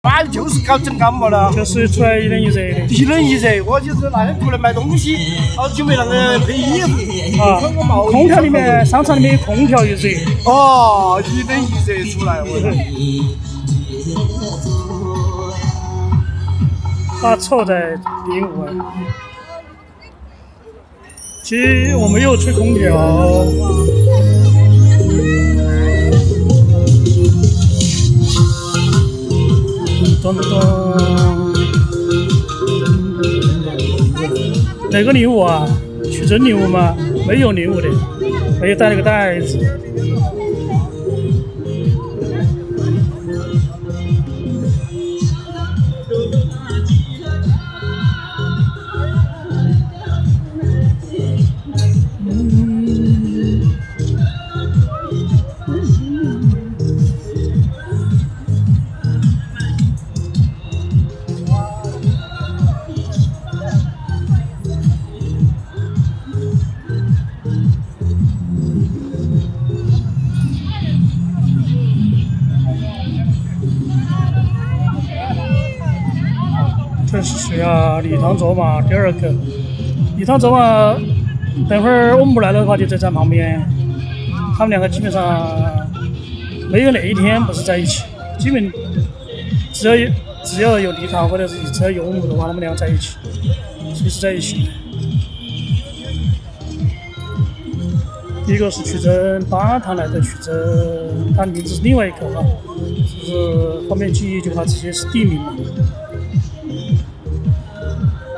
反正就是搞整感冒了，就是出来一冷一热的。一冷一热，我就是那天出来买东西，好久没那个配衣服啊，空调里面，商场里面有空调一热。哦，一冷一热出来，我的。把车在领悟。其实我没有吹空调。咚咚。那个礼物啊，去真礼物吗？没有礼物的，没有带那个袋子。这是谁啊？礼堂卓玛第二个。礼堂卓玛，等会儿我们不来的话就在咱旁边。他们两个基本上没有那一天不是在一起，基本只要有礼堂或者是只要有我们的话，他们两个在一起，随时在一起。第一个是曲珍，巴塘来的曲珍，他名字是另外一个啊，就是后面记一句话，这些是地名嘛。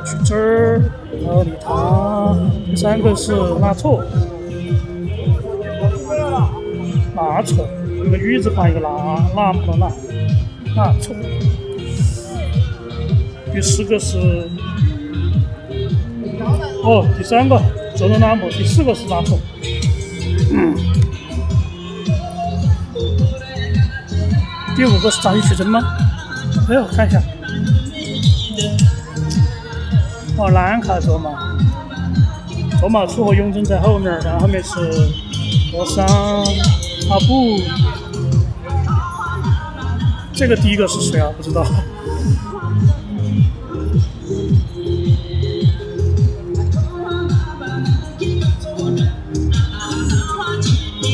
曲珍儿，然后礼堂，第三个是纳错，纳错，一个雨字旁一个纳木的纳错。第四个是第三个周人纳木，第四个是纳错。第五个是张玉曲珍吗？哎呦，看一下。南卡卓玛，卓玛出和永贞在后面，然后后面是罗桑、阿布。这个第一个是谁啊？不知道。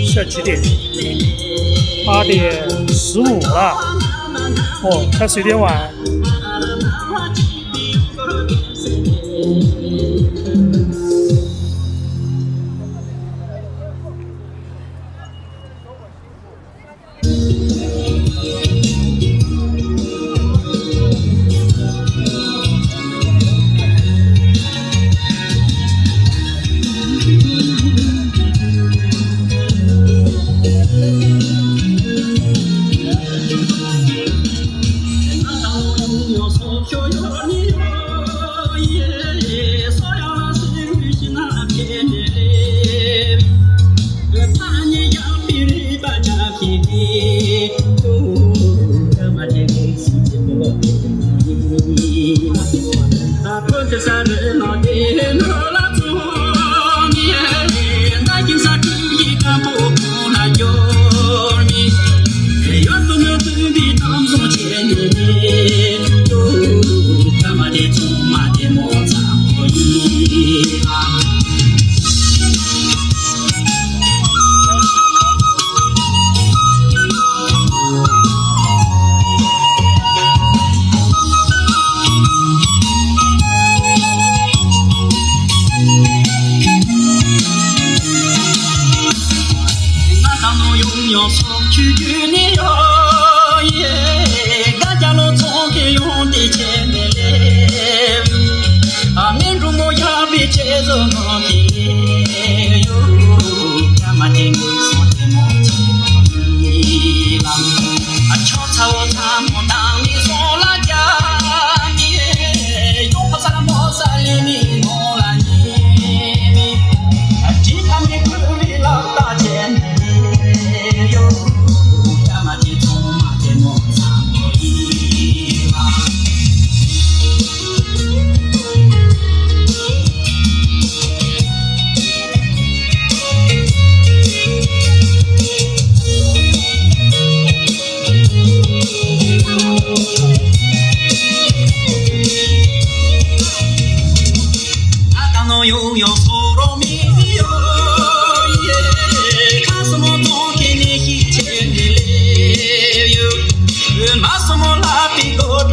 现在几点？8点15了。开始有点晚。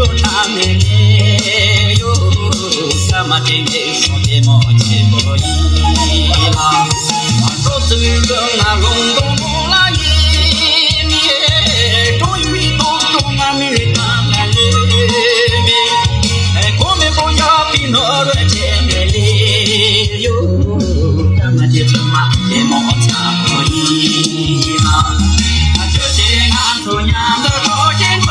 路长年年哟，什么今天说的么结果一啦，说走人啊龙东东啦一面，终于都东啊没人当俺人民，哎，我们不要比那人见面哩哟，什么就什么也莫差可以啦，就是俺从娘的朝见着。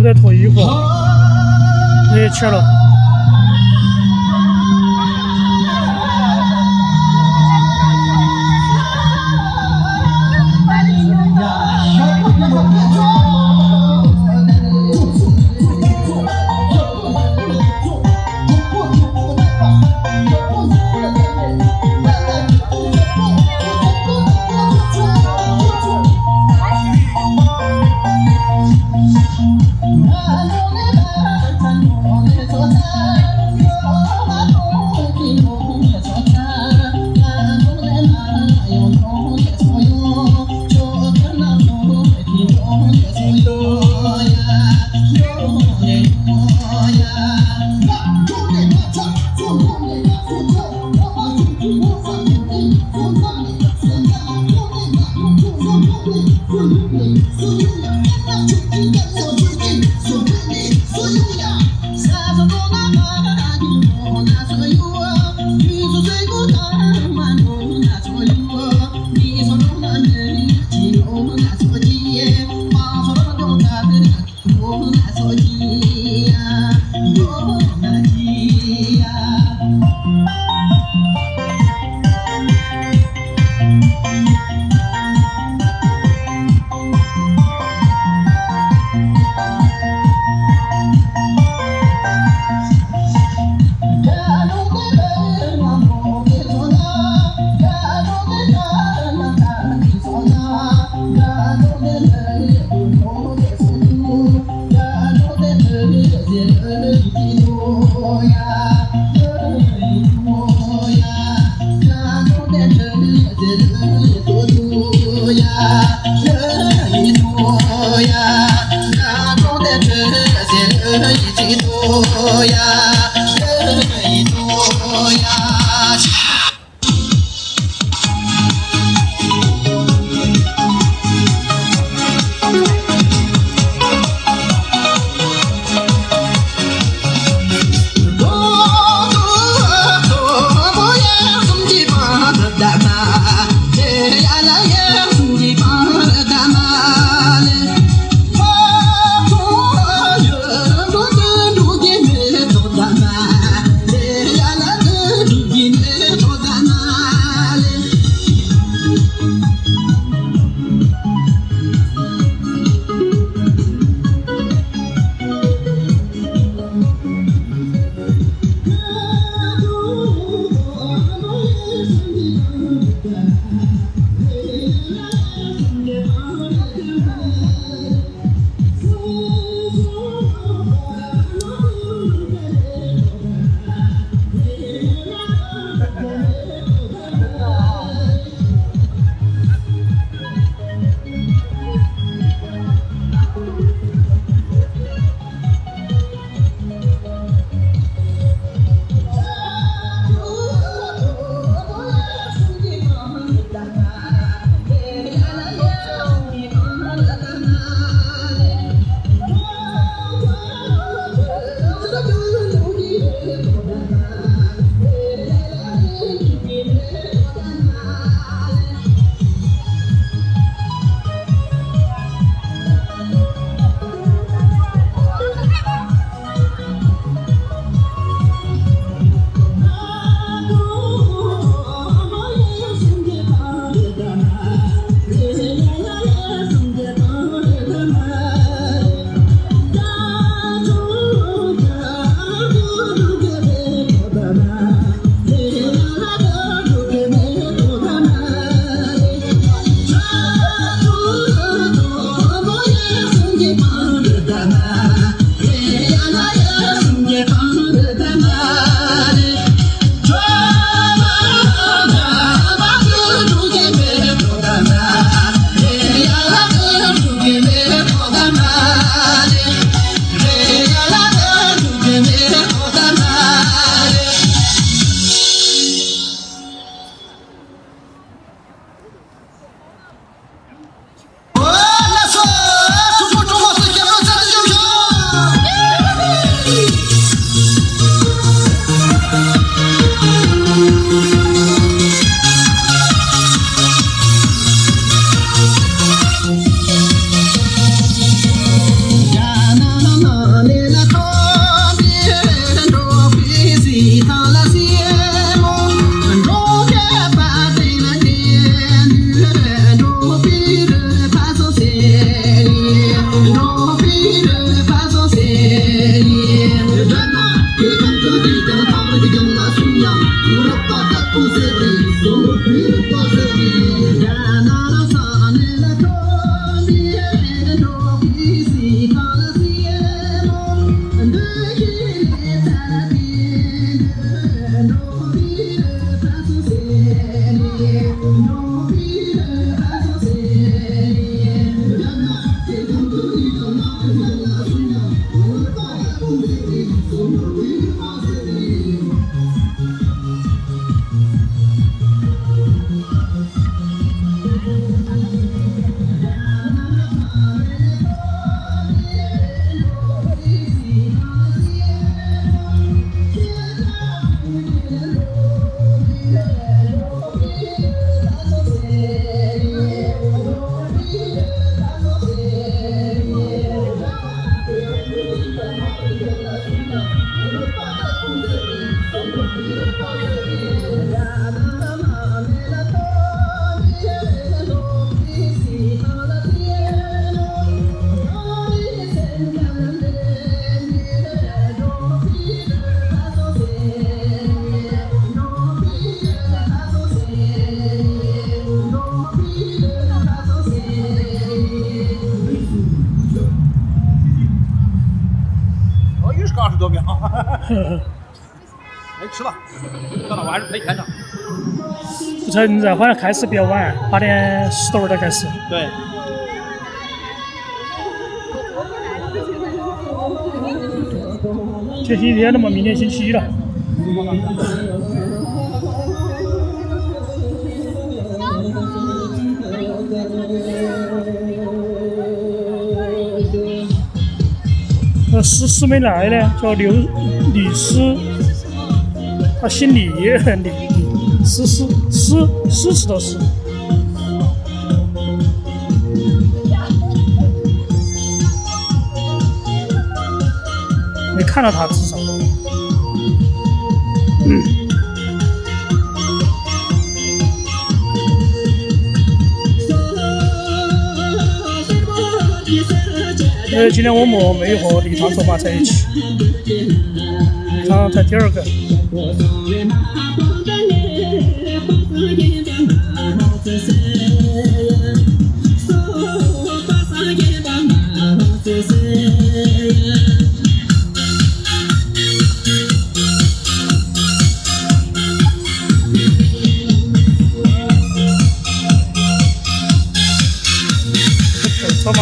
在脱衣服，那也吃了。20多秒。哎，吃吧，到了晚上可以开场。这好像开始比较晚，8点10多才开始。对。这几天了嘛，明天星期一了。诗没来呢，叫李诗，他姓李，诗词的诗。没看到他至少。今天我们没有和李汤走马在一起，李汤才第2个。走吗？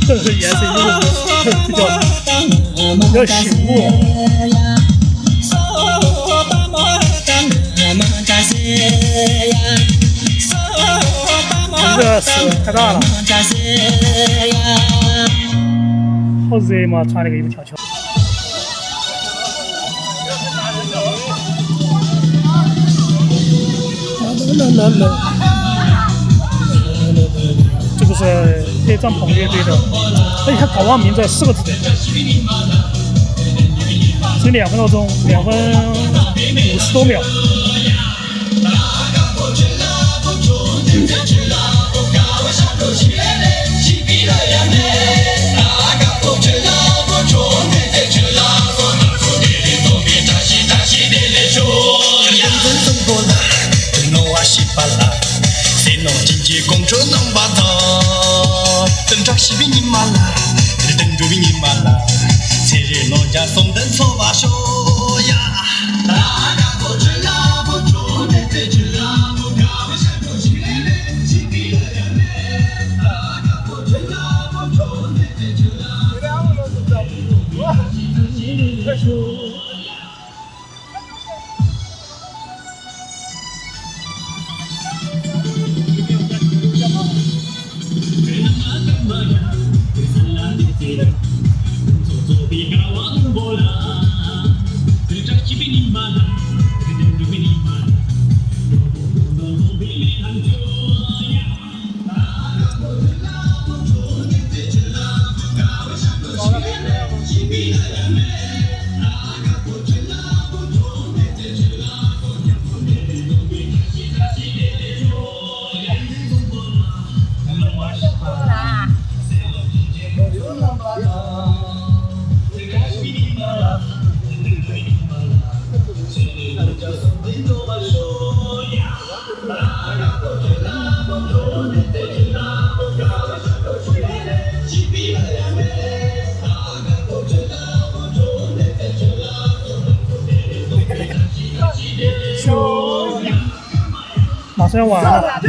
这是颜色比较醒目。这是太大了，好热嘛，穿那个衣服跳跳。这个是黑帐篷乐队的，而且他搞完名字4个字的，只2分多钟，2分50多秒。公车能把它登上西边你妈啦，登住比你妈啦，才是老家送灯错把手呀，哪个不知道？上要完了。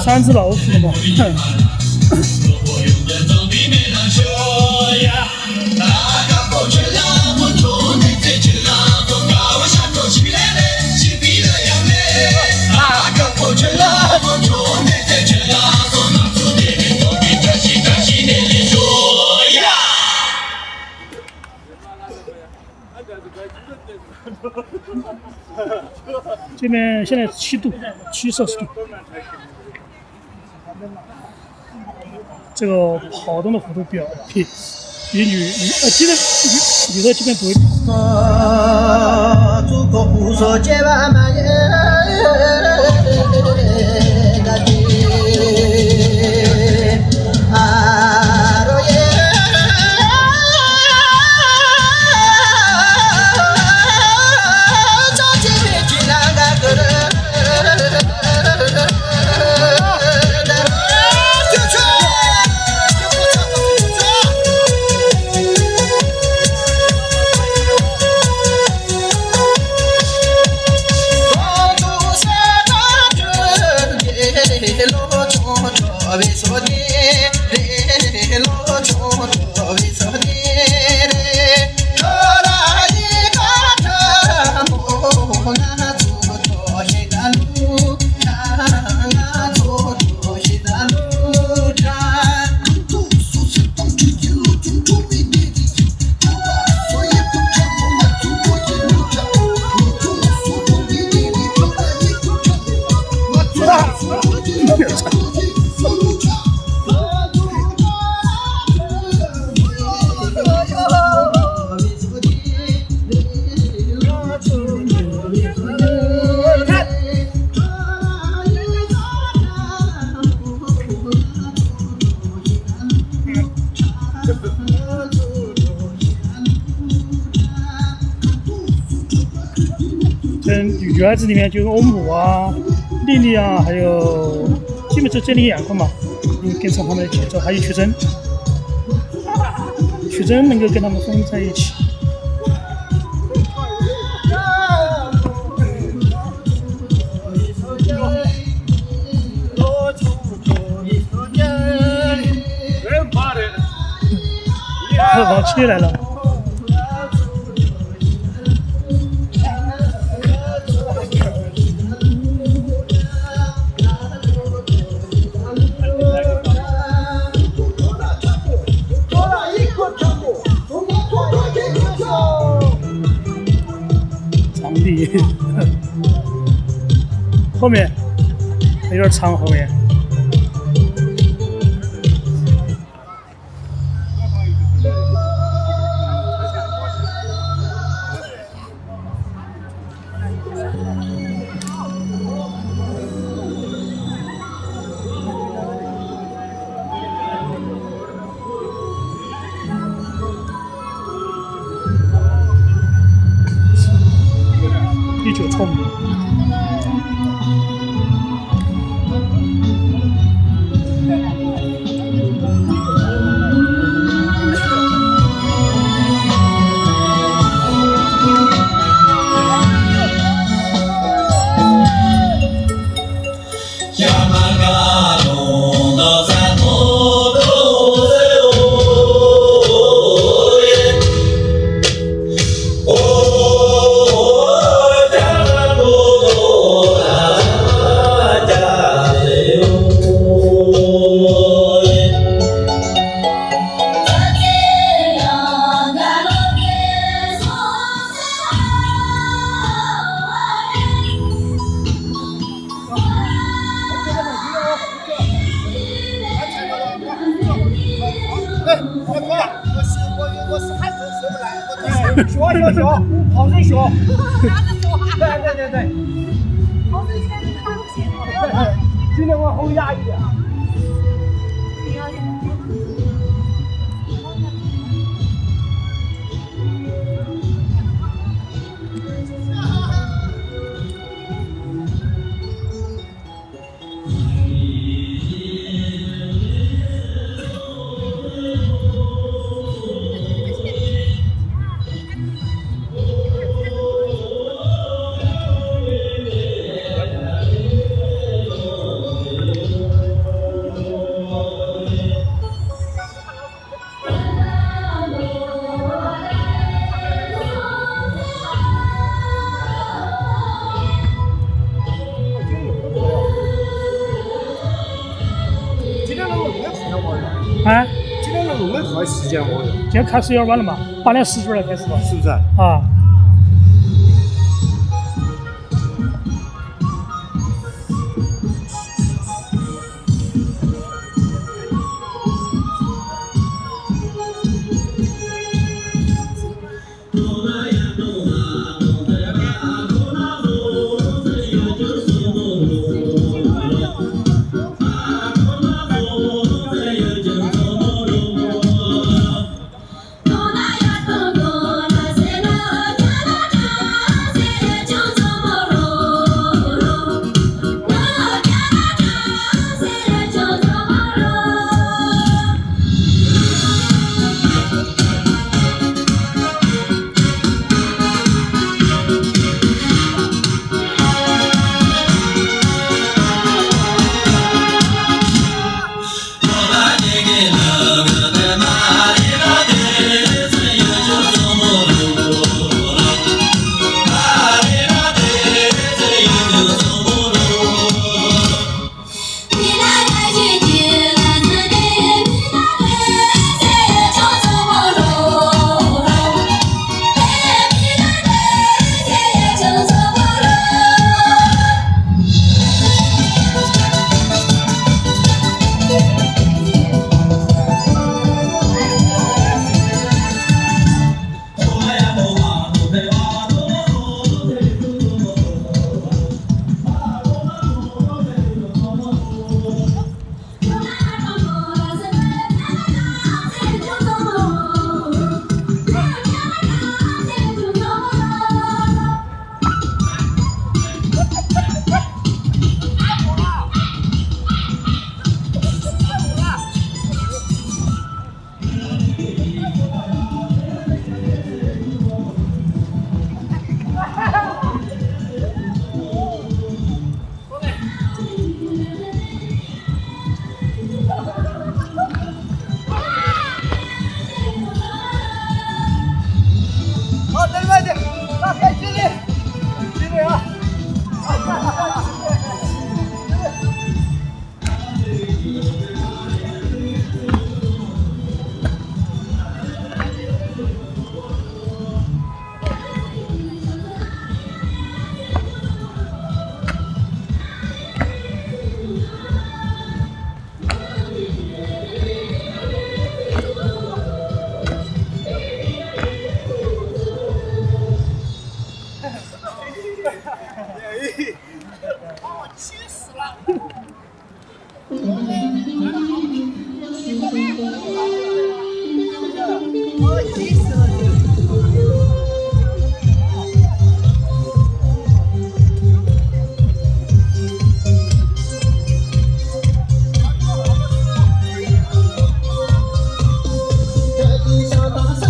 三只老虎嘛，哼。这边现在7度，7摄氏度。这个跑动的幅度比女的这边不会跑。祖国不说千万万人女孩子里面就有欧姆啊、丽丽啊，还有基本就这里2个嘛，跟上他们的节奏，还有曲珍，曲珍能够跟他们混在一起。王七来了。场地后面有点长，后面。19冲。学，好生学。对。今天往后压一点。啊，今天能弄得快时间哦。今天开始有点晚了嘛，8点10分才开始吧？是不是？啊。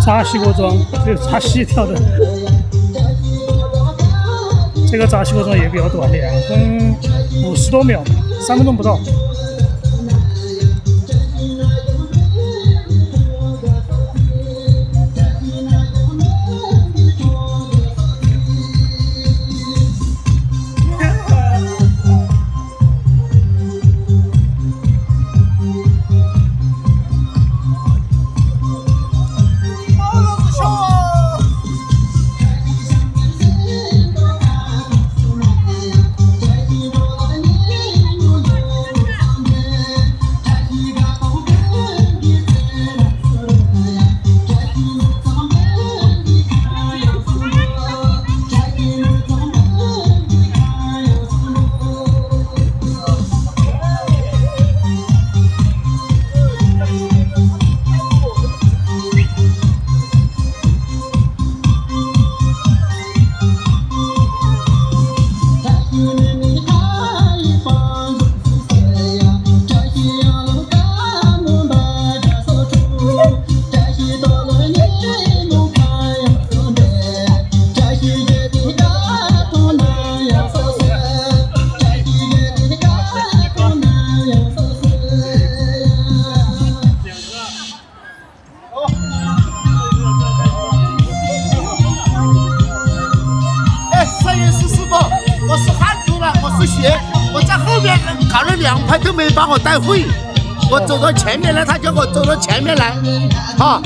扎西国庄，就是扎西跳的。这个扎西国庄也比较短点，2分50多秒，3分钟不到。我在后面搞了2排都没把我带会，我走到前面来，他叫我走到前面来，啊。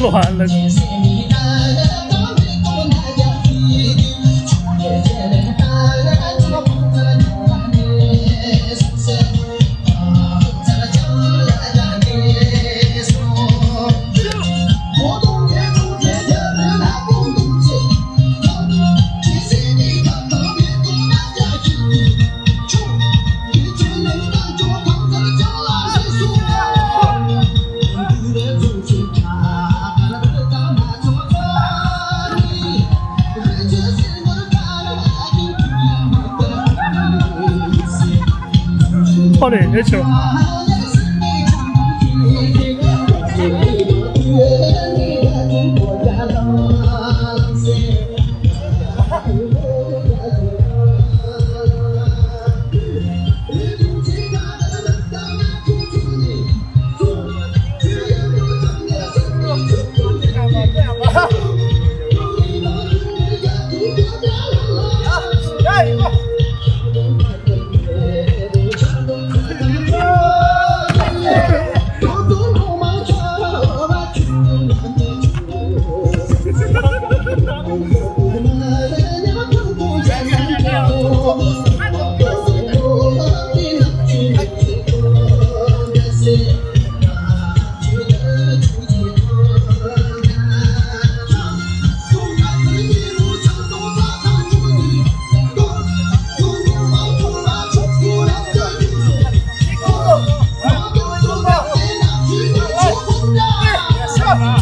乱了。跑得那球。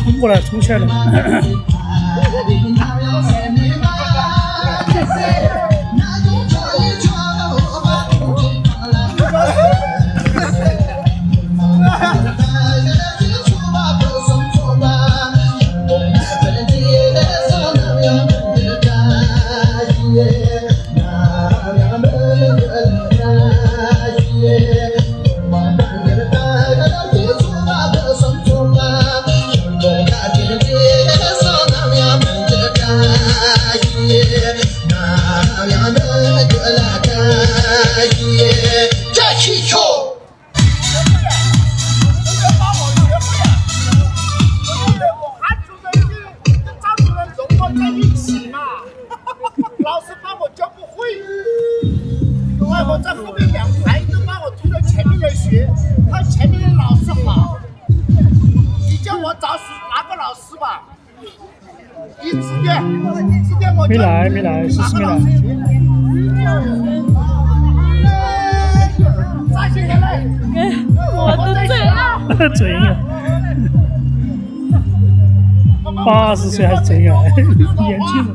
冲过来，冲起来了！我在后面2排都把我推到前面来学，他前面的老师好，你叫我找哪个老师吧？你指点我。没来，是没来。站起来！我都醉了。醉了。80岁还这样，年轻人。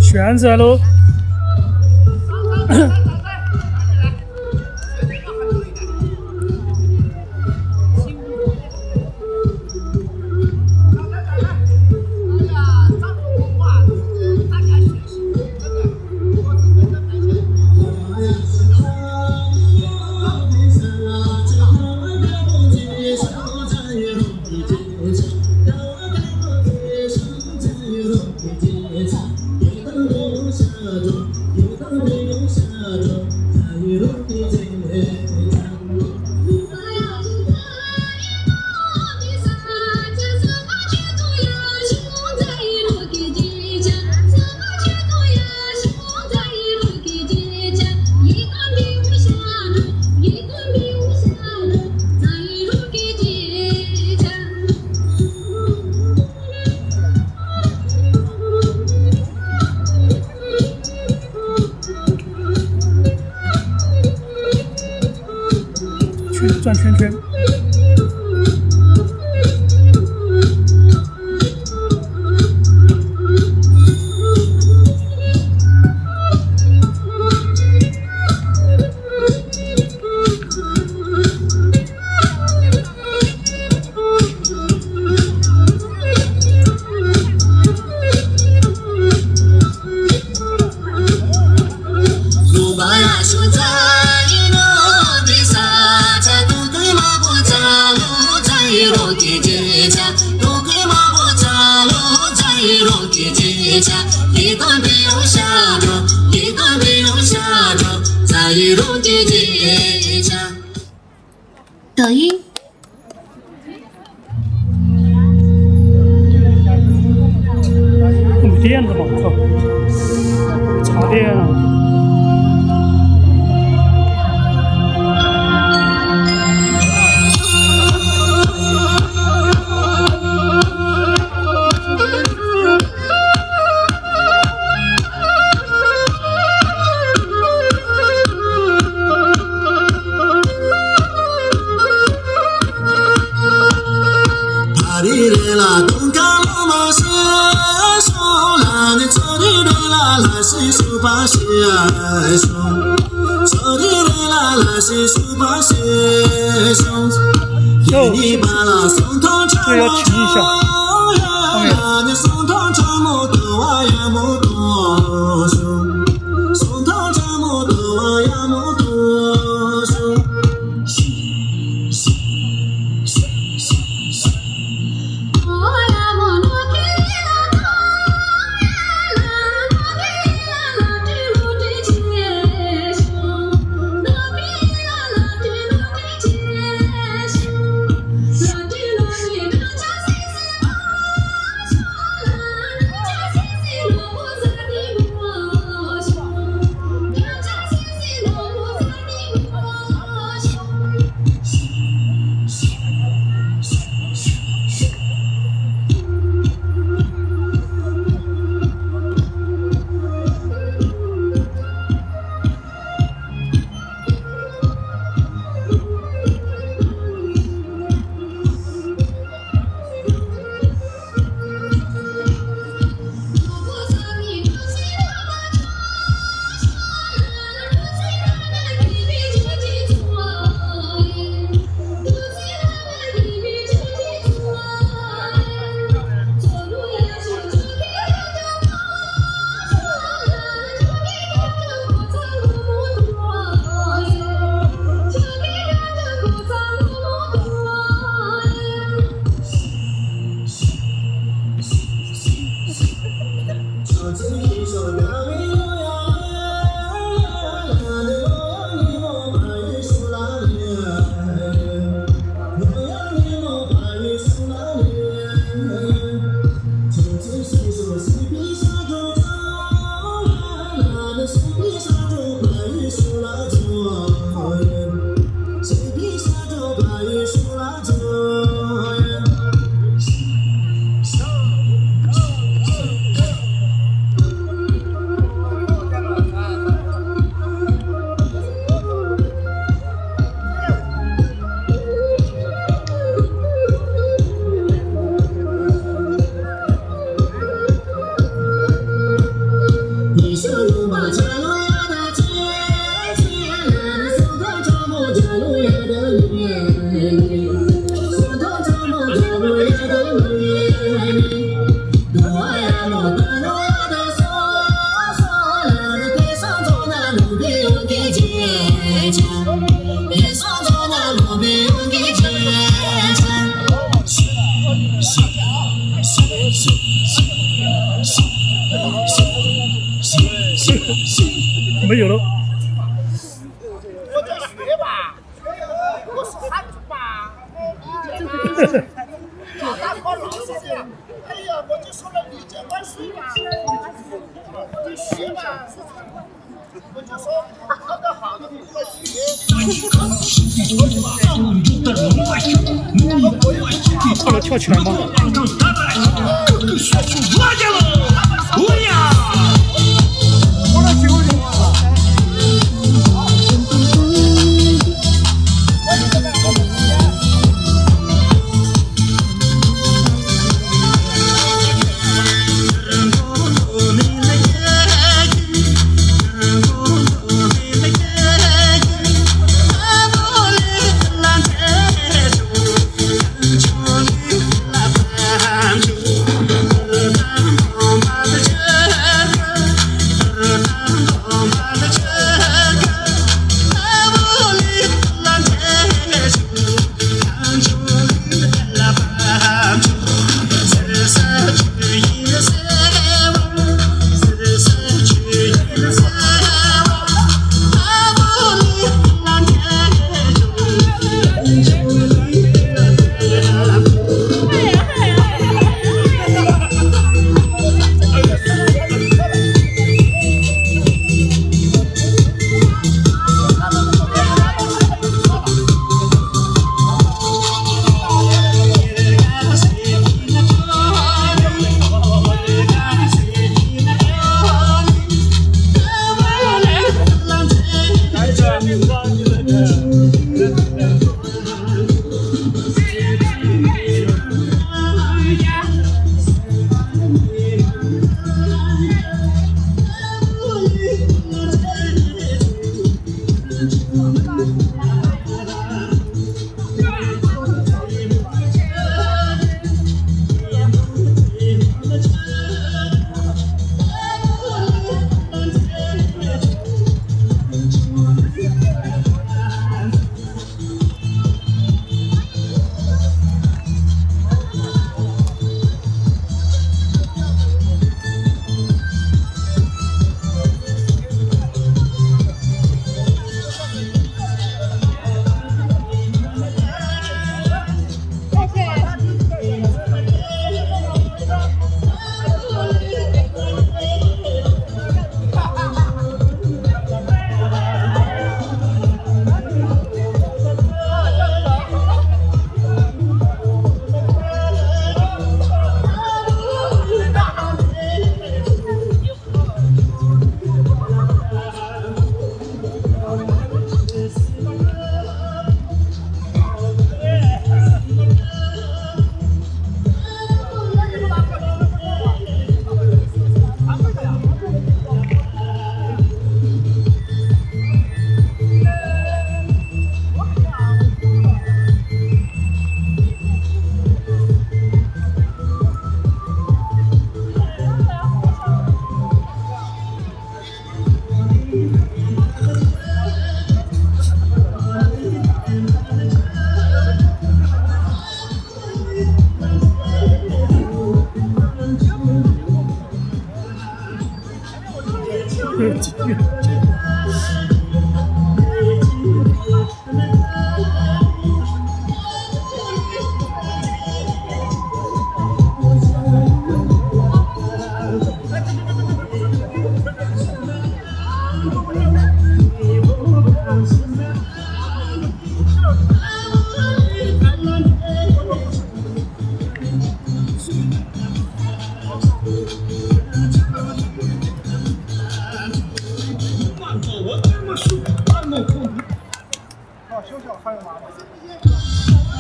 选择喽。转圈圈。一个没有下着，一个没有下着，在一路的街角。抖音。没电了嘛，靠，插电了。这要停一下。没有了。我叫学吧，我是汉族吧，老大哥老师呀，哎呀，我就说了理解万岁吧，我就学吧，我就说考得好的不要学。跳了跳拳吗？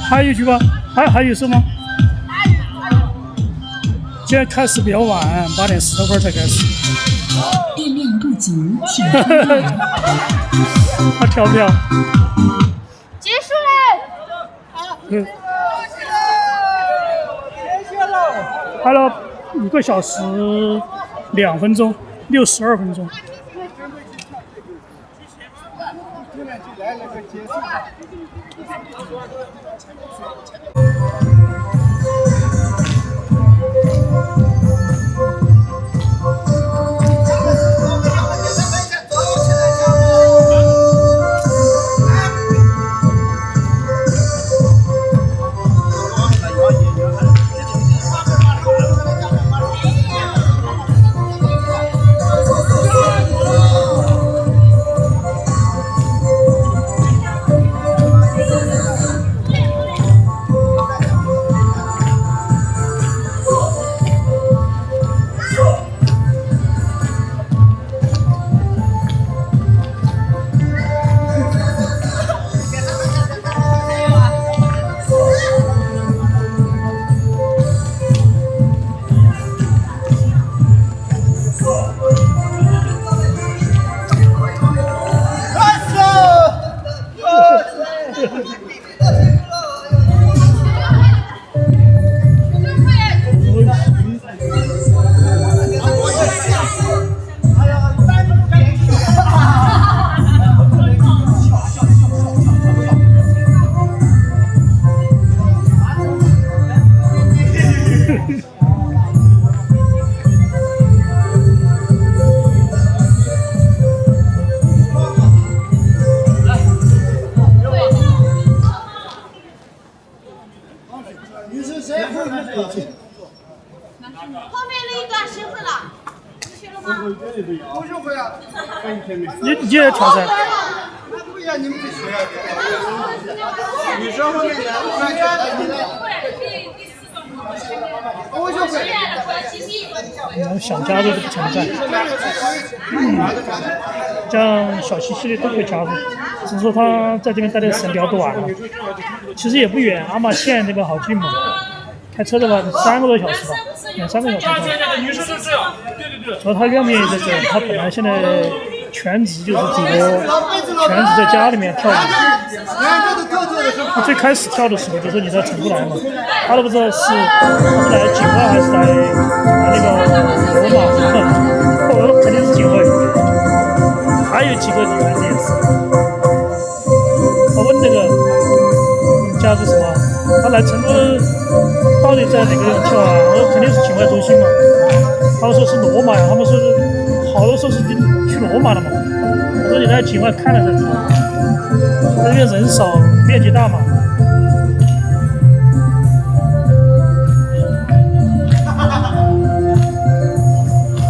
还有一局吧？还有一首吗？今天开始比较晚，8点10多分才开始。电量不足，请他跳不跳？结束嘞！拍了1个小时2分钟，62分钟。后面那一段谁会了？学了吗？我就会啊，你也跳噻？不一样，你们得学。女生后面两个专业，我就会。然后想加入这个城寨，像小西系列都可以加入，只是说他在这边待的时间比较短了。其实也不远，阿玛县这边好近嘛，开车的话3个多小时吧，2、3个小时。主要他愿不愿意在这，他本来现在全职就是主播，全职在家里面跳舞。他最开始跳的时候就说你在成都来嘛，他都不知道是来境外还是来那个罗马，我说肯定是境外。还有几个女孩子也是，我问那个家是什么，他来成都到底在哪个地方跳啊？我说肯定是境外中心嘛，他们说是罗马呀，他们说是好多时候是去罗马了嘛。我说你在境外看了才知道，那边人少，面积大嘛。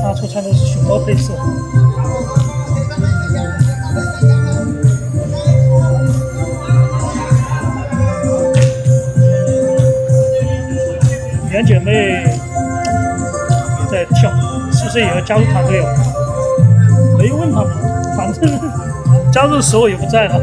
大处穿的是熊猫配色。袁姐妹也在跳，是不是也要加入团队哦？没问他们，反正加入的时候也不在了。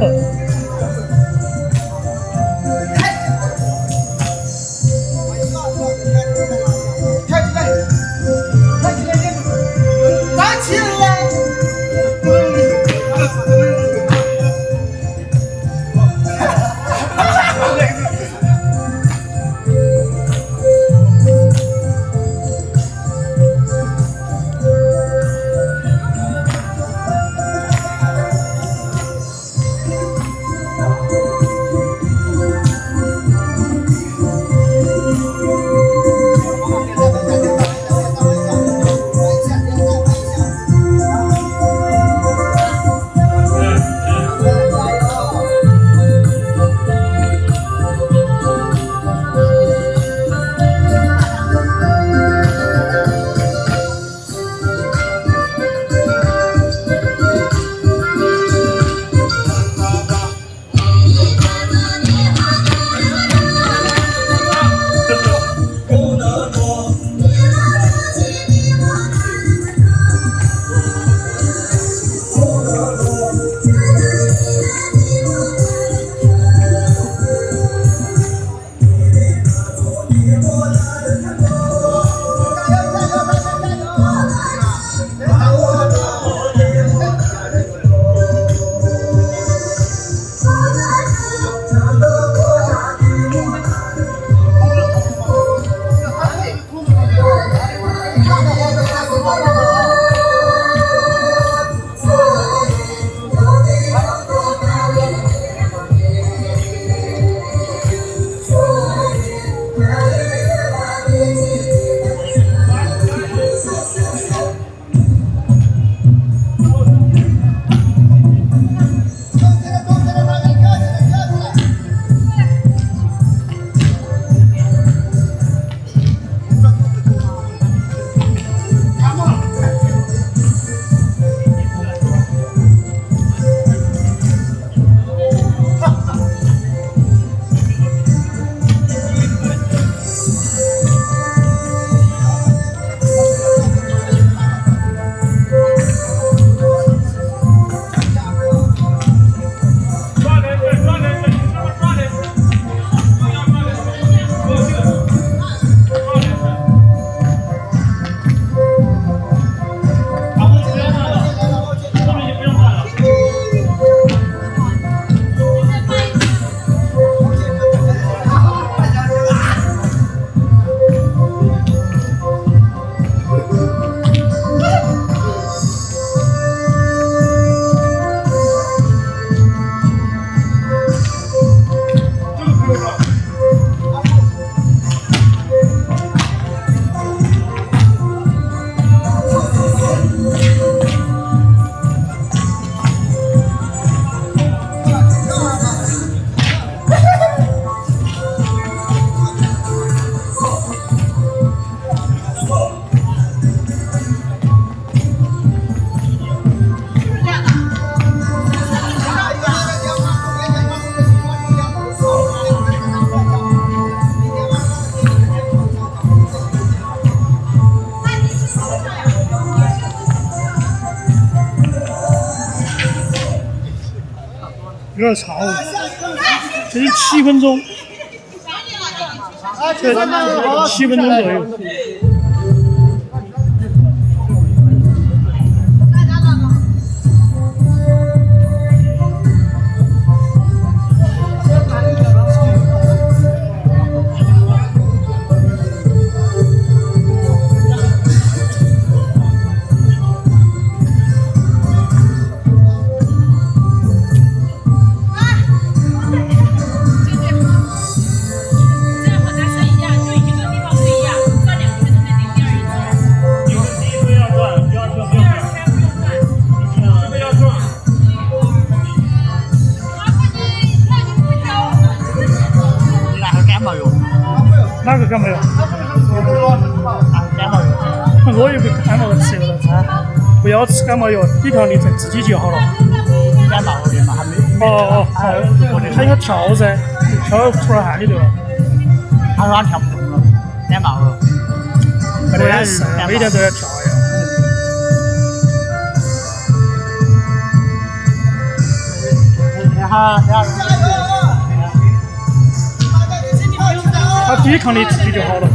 有点长，这是7分钟，这7分钟左右。哪个感冒药？我有个感冒吃了，不要吃感冒药，抵抗力自己就好了。感冒的嘛，还没。哦，还有跳噻，跳出了汗里头了。他说他跳不动了，感冒了。没得事，每天都要跳呀。他抵抗力自己就好了。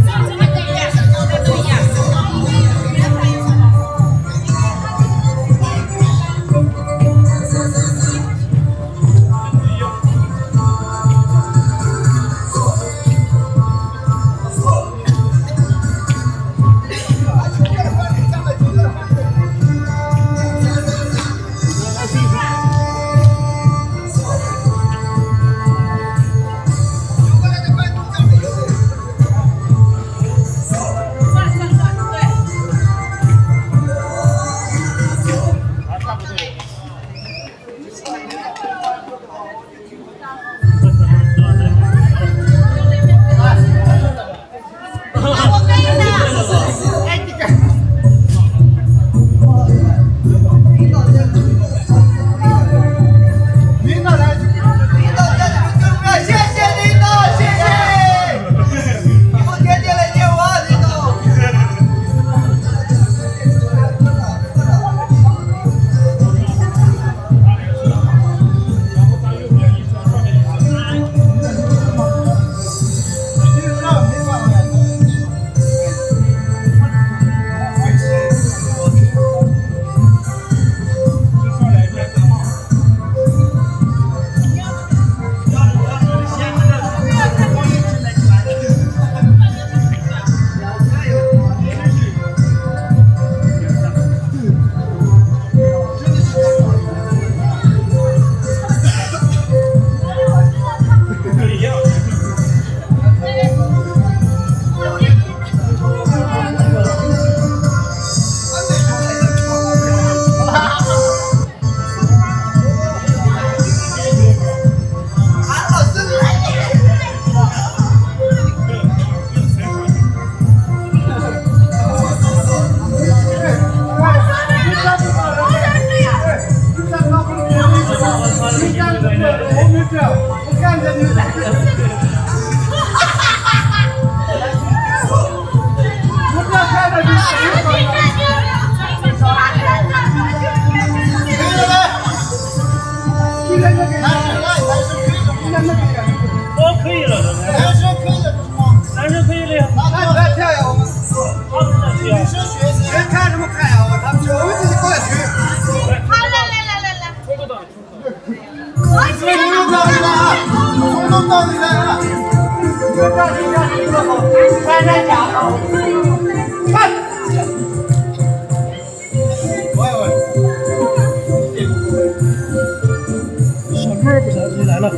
小妹儿不是你来了。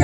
看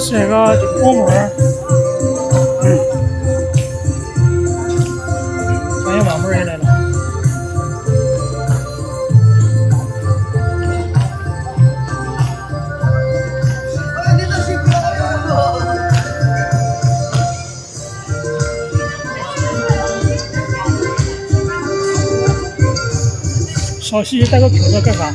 是那个火锅儿，欢迎王妹儿也来了。小西带个口罩干啥？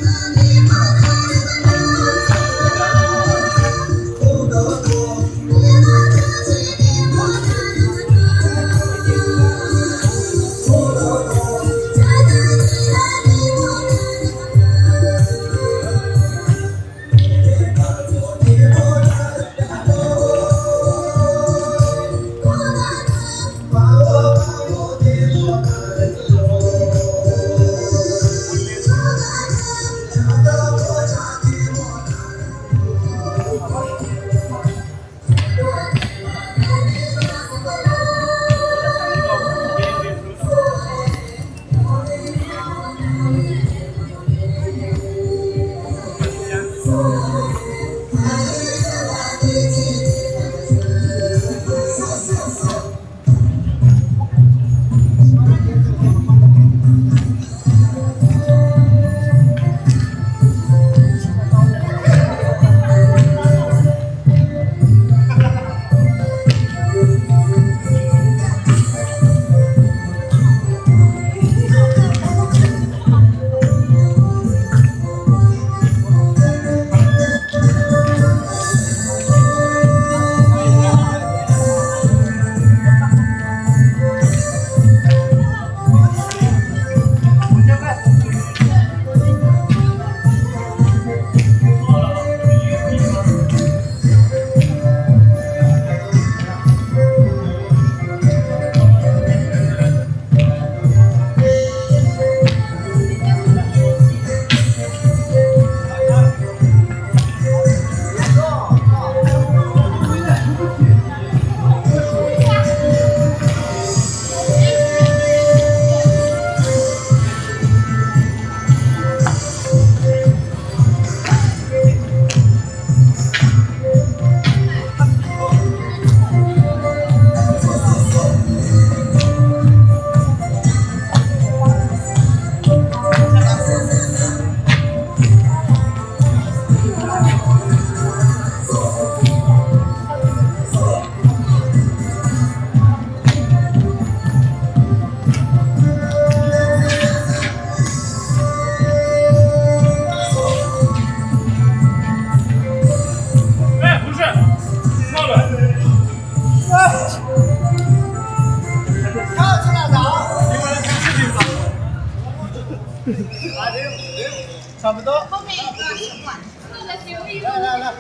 差不多。后面一个是管错了行李，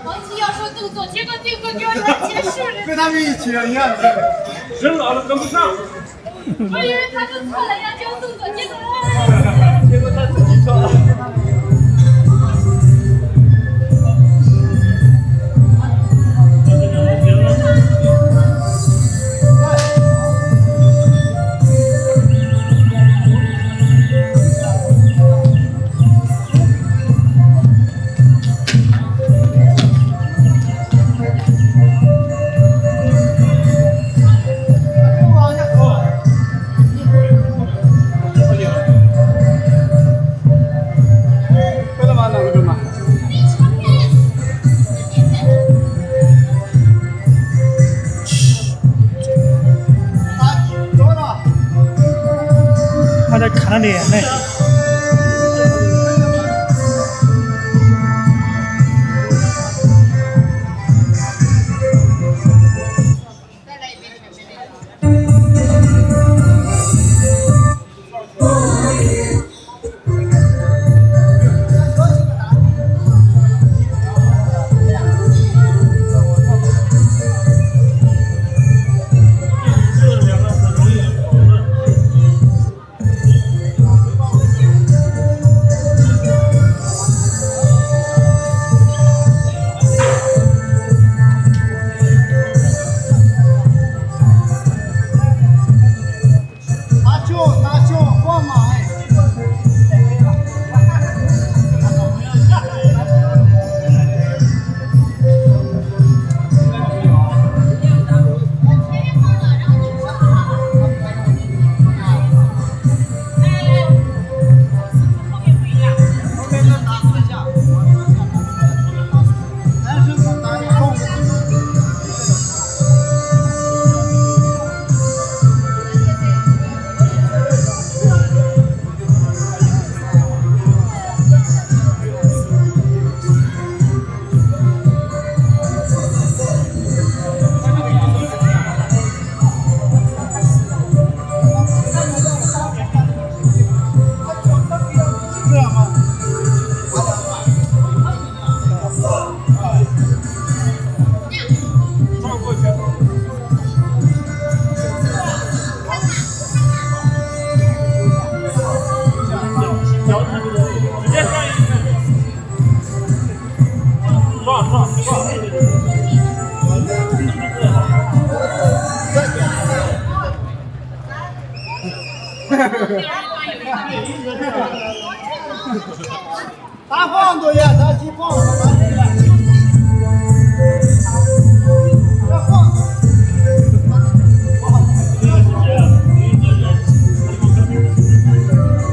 王琦要说动作，结果这个给我来结束了。跟他们一起一样。人老了跟不上。我以为他是错了要教动作，结果他自己错了。他在看他脸呢。再来一遍全面的。打房子呀，打起房子来。这房子。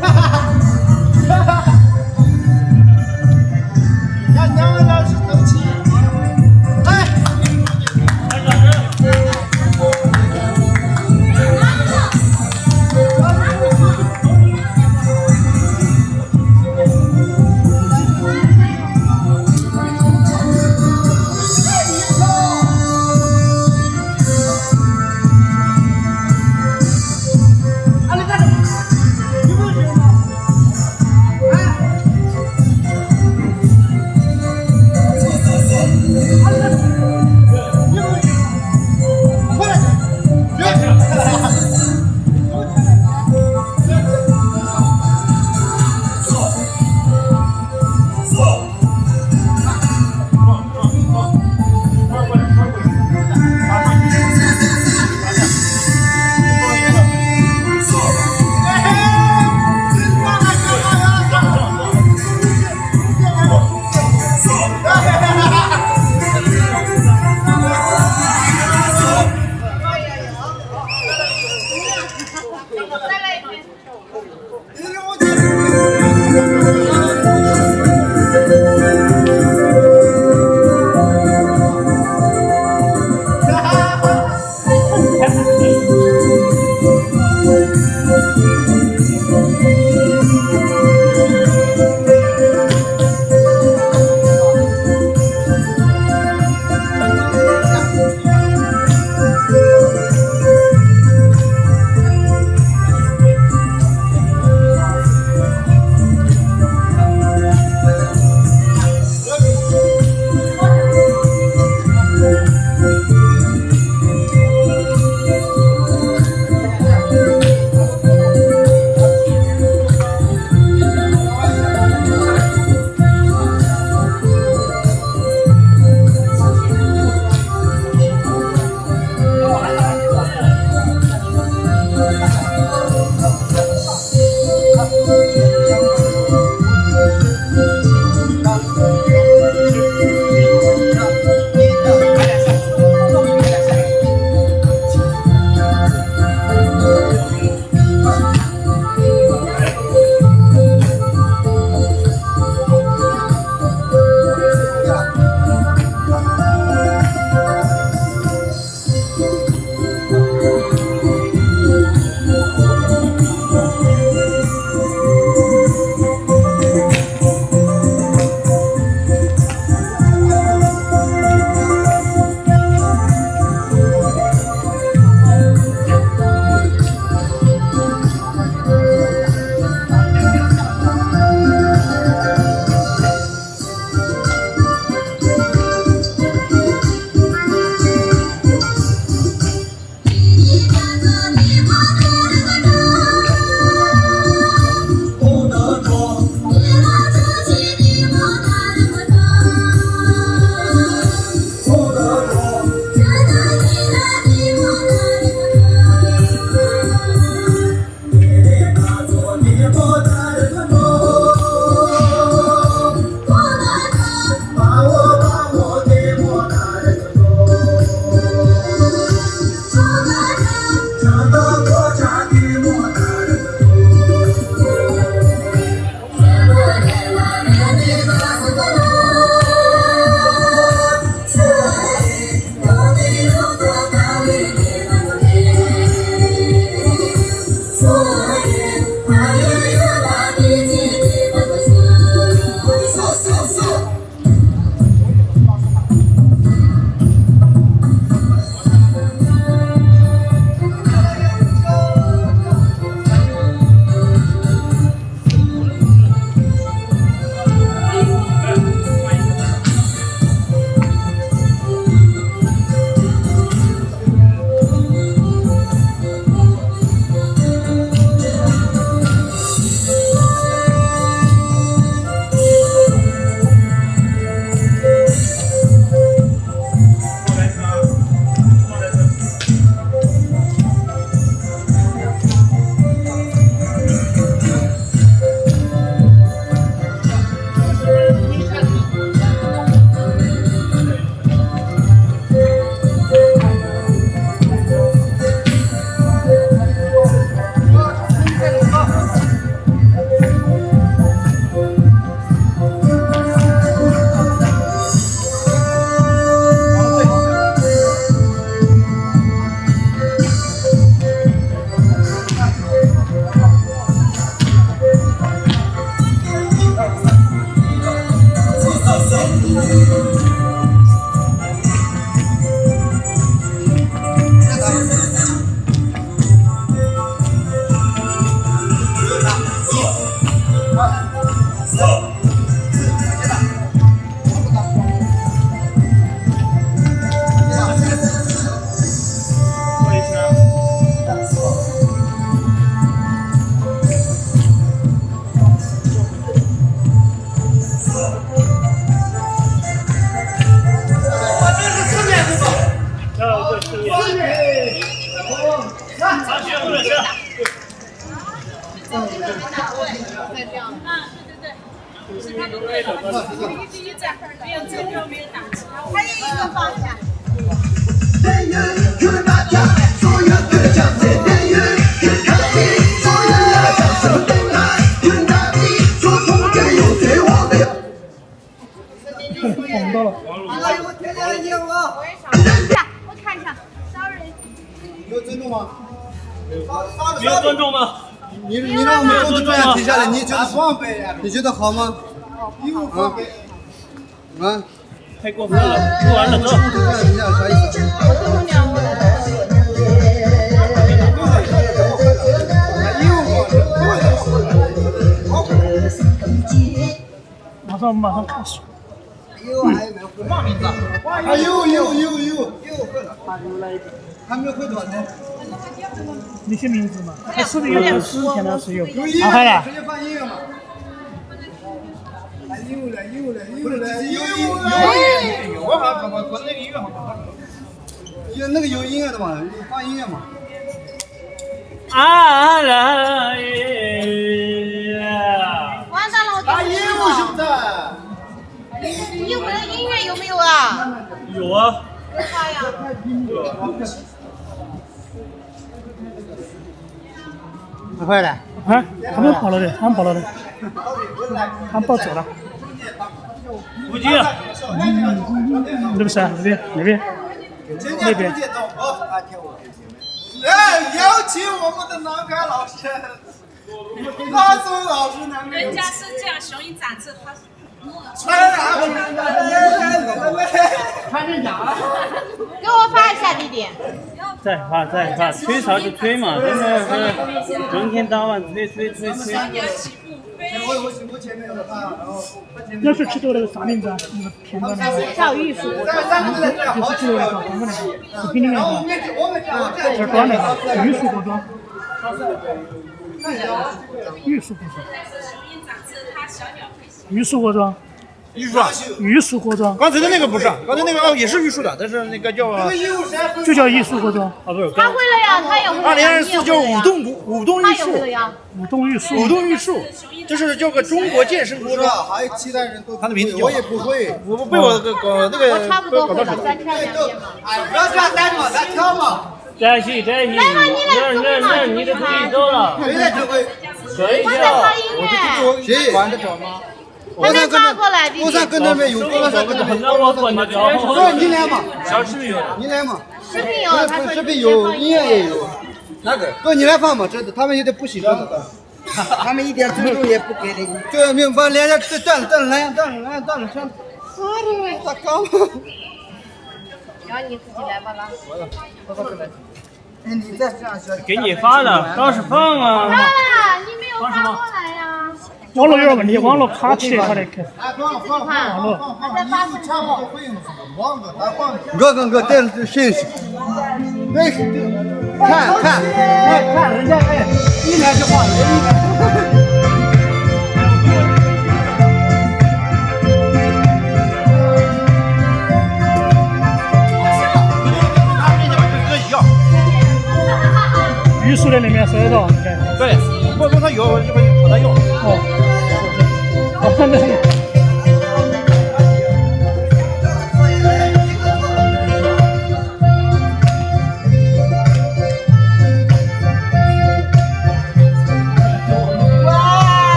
哈哈哈哈哈！让两位老师走起，来。是他都对了，继续站，没有这个没有打击，还有一个放下。碰到了。我看一下 ，sorry。有尊重吗？没有尊重吗？你让我们坐这样停下来，你觉得你觉得好吗？啊？太过分了，不玩了，走。这样停下来啥意思？马上开始。还没有会短的。那些名字嘛，他是的有，他之前的是有。拿回来。直接放音乐嘛。有那个有音乐的嘛，放音乐嘛。啊啦！完蛋了，我打业务兄弟。你有没有音乐有没有啊？有啊。发呀。快点。啊，他们跑了的，他们跑了的，他们跑走了。不进了。那不是啊，那边那边那边。哎，有请我们的南开老师，拉松老师南开。人家是这样，雄鹰展翅，他是。给我发一下，弟弟。再发，吹啥就吹嘛，真的是整天当晚吹。那是吃的那个啥名字啊？那个甜的那个。叫玉树。就是吃的那个黄瓜那个，是冰那个。这是端那个玉树锅庄。玉树锅庄。玉树锅庄。玉树啊，玉树锅庄。刚才的那个不是，刚才那个也是玉树的，但是那个叫就叫玉树锅庄。啊不是，他会了呀，他也会了。 2024叫舞动玉树，舞动玉树，舞动玉树，就是叫个中国健身锅庄，还有其他人都，他的名字我也不会，我被我搞那个我差不多会了，搞到3天2夜嘛。不要这样待着嘛，咱跳嘛。摘戏，那你的可以走了。谁在指挥？谁我在放音乐。谁管得着吗？还没发过来，弟弟。我上跟那边有，我上跟那边。那我管得着。你来嘛，小视频有。你来嘛。视频有，他说视频有，音乐也有。哪个？哥，你来放嘛，这他们有点不喜欢的。他们一点尊重也不给你。对，明白，连着断了，上。咋搞？然后你自己来吧啦。你再这样说。给你发了，倒是放啊。发了，你没有发过来呀？网络有点问题，网络卡起来，他那个。网络。他在发什么？哥，这信息。对，看人家一来就画人。玉树的那边收得到，应该。对，我跟他要，我一会儿找他要。那。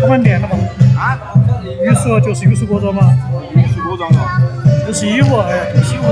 他们练了嘛？啊，语数就是语数国中嘛，是多张啊？就是义务，哎，就是义务。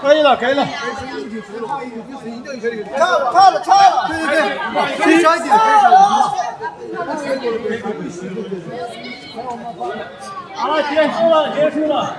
可以了，可以了。差了，对对对，可以小一点，好了，结束了。